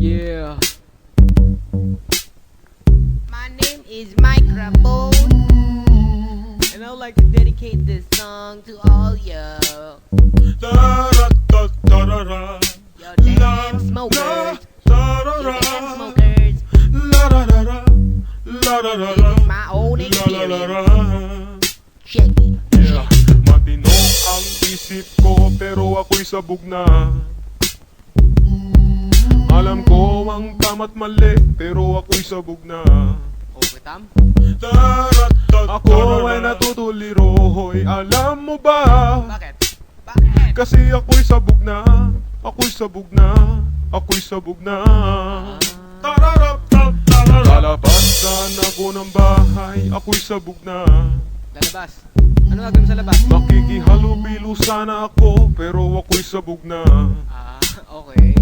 Yeah. My name is Microphone, and I would like to dedicate this song to all you. Yo, damn smokers. You damn smokers. This is my own experience. Check it. Yeah. Matino ang isip ko pero ako'y sabog na. Alam ko ang tama't mali pero ako'y sabog na. Overtime? Ako ay natutuliro, hoy, alam mo ba? Bakit? Bakit? Kasi ako'y sabog na. Ako'y sabog na. Ako'y sabog na. Lalabasan ako ng bahay, ako'y sabog na. Lalabas. Ano gagawin mo sa labas? Makikihalubilo sana ako, pero ako'y sabog na. Okay.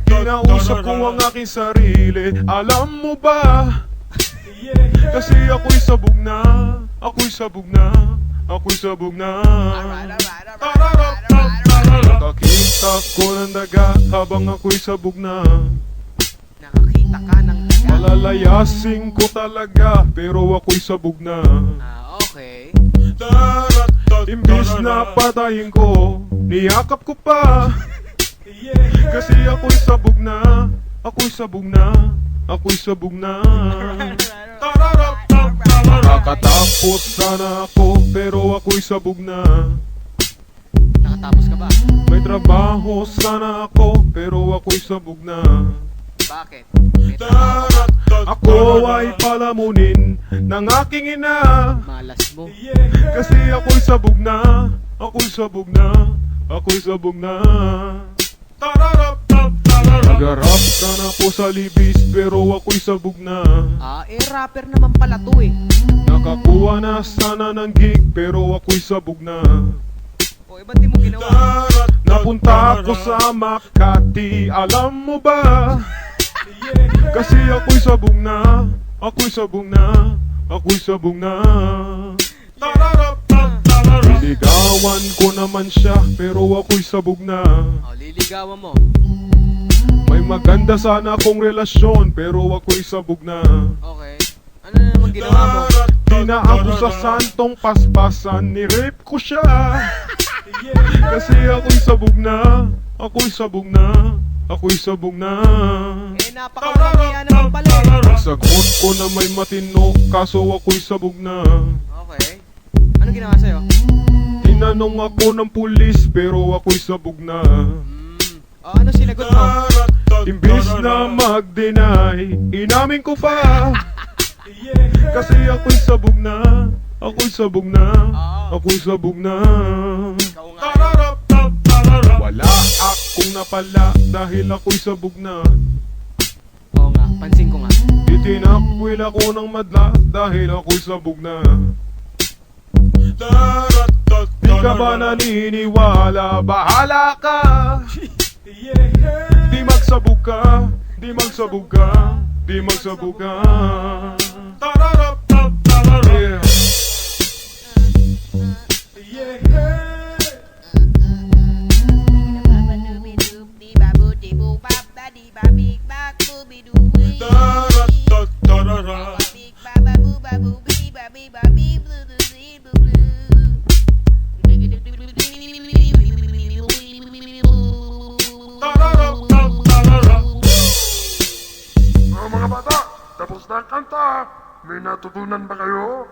Kinausap ko ang aking sarili, alam mo ba? Kasi ako'y sabog na. Ako'y sabog na. Ako'y sabog na. Nakakita ko ng daga habang ako'y sabog na. Nakakita ka ng daga. Malalayasin ko talaga, pero ako'y sabog na. Okay. Imbis na patayin ko, niyakap ko pa. Kasi ako'y sabog na. Ako'y sabog na. Ako'y sabog na. Nakatapos sana ako, pero ako'y sabog na. Nakatapos ka ba? May trabaho sana ako, pero ako'y sabog na. Bakit? May trabaho ka? Ako ay palamunin ng aking ina. Malas mo. Kasi ako'y sabog na. Ako'y sabog na. Ako'y sabog na. Nagarap ka na po sa libis, pero ako'y sabog na. Rapper naman pala to eh. Nakakuha na sana ng gig, pero ako'y sabog na. O, ba't di mo ginawa? Napunta ako sa Makati, alam mo ba? Kasi ako'y sabog na. Ako'y sabog na. Ako'y sabog na. Liligawan ko naman siya, pero ako'y sabog na. Liligawan mo. May maganda sana akong relasyon, pero ako'y sabog na. Okay. Ano na naman ginawa mo? Di na ako sa santong paspasan, ni-rape ko siya. Kasi ako'y sabog na. Ako'y sabog na. Ako'y sabog na. Napakaramia naman pala eh. Sagot ko na may matino, kaso ako'y sabog na. Okay. Ano ginawa sa'yo? Tinanong ako ng pulis, pero ako'y sabog na. Ano sinagot mo? Imbis na mag-deny, inamin ko pa. Kasi ako'y sabog na. Ako'y sabog na. Ako'y sabog na. Ikaw nga. Wala akong napala dahil ako'y sabog na. Oo nga, pansin ko nga. Itinakwil ako ng madla dahil ako'y sabog na. Di ka ba naniniwala? Bahala ka. Di magsabog ka. Di magsabog ka. Di magsabog ka. Yeah. Mga bata, tapos na ang kanta. May natutunan ba kayo?